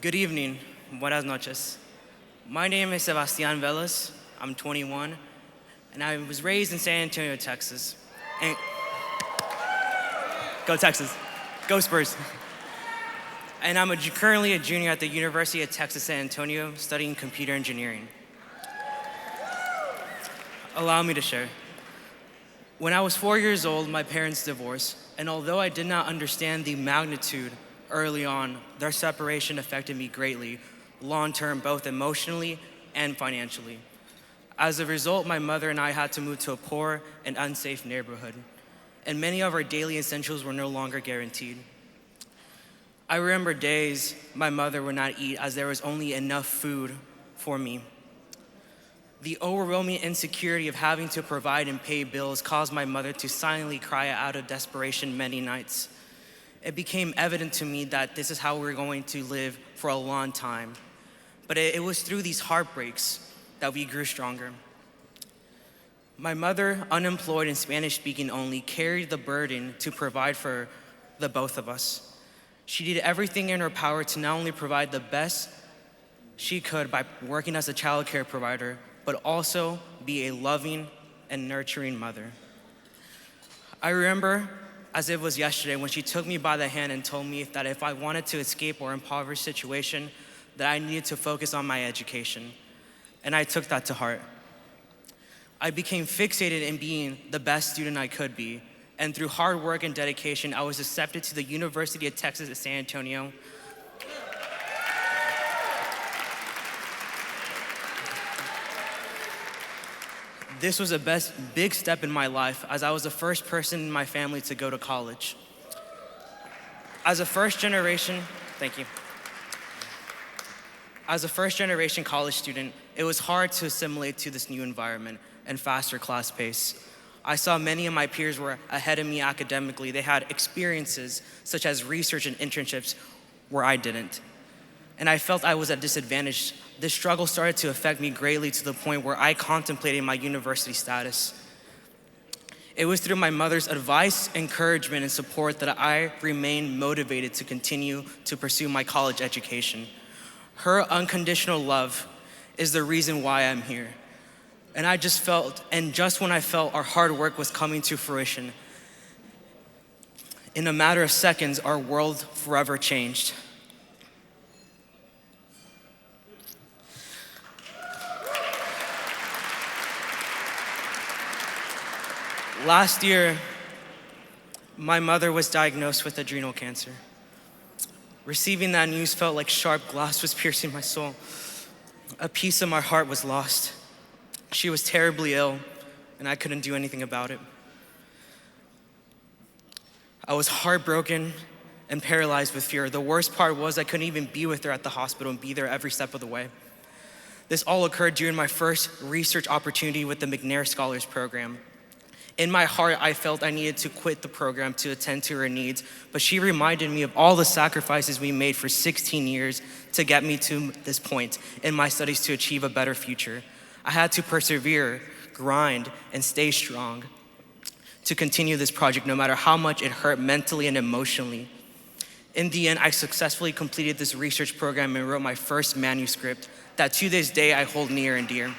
Good evening, buenas noches. My name is Sebastián Velez. I'm 21, and I was raised in San Antonio, Texas. And go Texas, go Spurs. And I'm currently a junior at the University of Texas San Antonio studying computer engineering. Allow me to share. When I was 4 years old, my parents divorced, and although I did not understand the magnitude early on, their separation affected me greatly, long-term, both emotionally and financially. As a result, my mother and I had to move to a poor and unsafe neighborhood, and many of our daily essentials were no longer guaranteed. I remember days my mother would not eat as there was only enough food for me. The overwhelming insecurity of having to provide and pay bills caused my mother to silently cry out of desperation many nights. It became evident to me that this is how we're going to live for a long time. But it was through these heartbreaks that we grew stronger. My mother, unemployed and Spanish-speaking only, carried the burden to provide for the both of us. She did everything in her power to not only provide the best she could by working as a child care provider, but also be a loving and nurturing mother. I remember as it was yesterday when she took me by the hand and told me that if I wanted to escape our impoverished situation, that I needed to focus on my education. And I took that to heart. I became fixated in being the best student I could be. And through hard work and dedication, I was accepted to the University of Texas at San Antonio. This was a big step in my life as I was the first person in my family to go to college. As a first generation college student, it was hard to assimilate to this new environment and faster class pace. I saw many of my peers were ahead of me academically. They had experiences such as research and internships where I didn't. And I felt I was at disadvantage. This struggle started to affect me greatly to the point where I contemplated my university status. It was through my mother's advice, encouragement, and support that I remained motivated to continue to pursue my college education. Her unconditional love is the reason why I'm here. And just when I felt our hard work was coming to fruition, in a matter of seconds, our world forever changed. Last year, my mother was diagnosed with adrenal cancer. Receiving that news felt like sharp glass was piercing my soul. A piece of my heart was lost. She was terribly ill, and I couldn't do anything about it. I was heartbroken and paralyzed with fear. The worst part was I couldn't even be with her at the hospital and be there every step of the way. This all occurred during my first research opportunity with the McNair Scholars Program. In my heart, I felt I needed to quit the program to attend to her needs, but she reminded me of all the sacrifices we made for 16 years to get me to this point in my studies to achieve a better future. I had to persevere, grind, and stay strong to continue this project no matter how much it hurt mentally and emotionally. In the end, I successfully completed this research program and wrote my first manuscript that to this day I hold near and dear.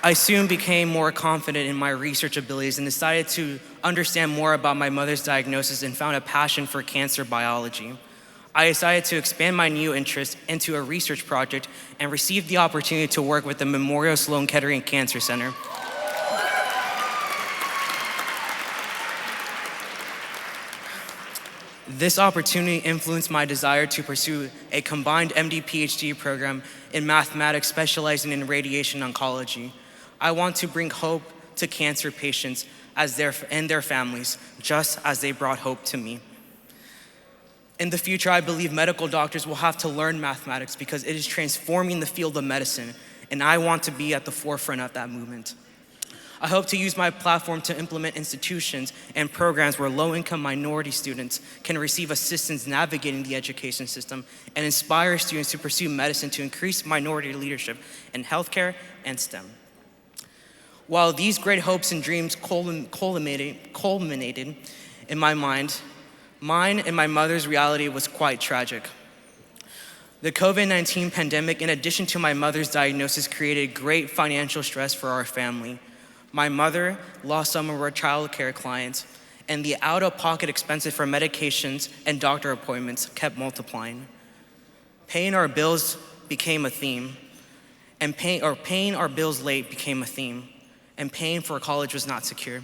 I soon became more confident in my research abilities and decided to understand more about my mother's diagnosis and found a passion for cancer biology. I decided to expand my new interest into a research project and received the opportunity to work with the Memorial Sloan Kettering Cancer Center. This opportunity influenced my desire to pursue a combined MD-PhD program in mathematics specializing in radiation oncology. I want to bring hope to cancer patients and their families, just as they brought hope to me. In the future, I believe medical doctors will have to learn mathematics because it is transforming the field of medicine, and I want to be at the forefront of that movement. I hope to use my platform to implement institutions and programs where low-income minority students can receive assistance navigating the education system and inspire students to pursue medicine to increase minority leadership in healthcare and STEM. While these great hopes and dreams culminated in my mind, mine and my mother's reality was quite tragic. The COVID-19 pandemic, in addition to my mother's diagnosis, created great financial stress for our family. My mother lost some of her childcare clients, and the out-of-pocket expenses for medications and doctor appointments kept multiplying. Paying our bills became a theme, and paying our bills late became a theme, and paying for college was not secure.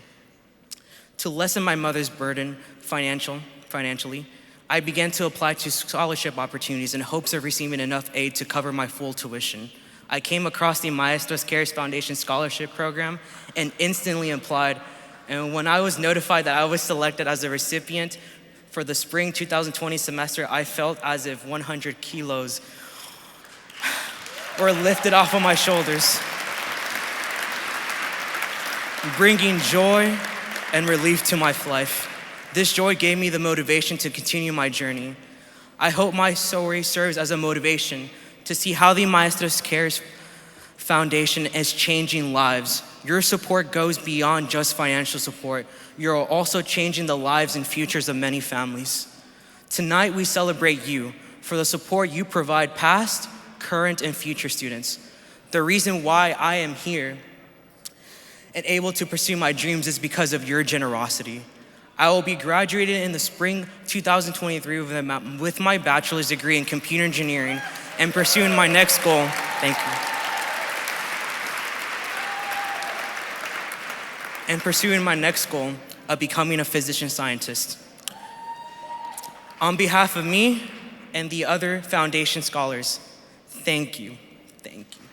To lessen my mother's burden financially, I began to apply to scholarship opportunities in hopes of receiving enough aid to cover my full tuition. I came across the Maestros Cares Foundation Scholarship Program and instantly applied. And when I was notified that I was selected as a recipient for the spring 2020 semester, I felt as if 100 kilos were lifted off of my shoulders, bringing joy and relief to my life. This joy gave me the motivation to continue my journey. I hope my story serves as a motivation to see how the Maestros Cares Foundation is changing lives. Your support goes beyond just financial support. You're also changing the lives and futures of many families. Tonight, we celebrate you for the support you provide past, current, and future students. The reason why I am here and able to pursue my dreams is because of your generosity. I will be graduating in the spring 2023 with my bachelor's degree in computer engineering and pursuing my next goal. Thank you. And pursuing my next goal of becoming a physician scientist. On behalf of me and the other foundation scholars, thank you. Thank you.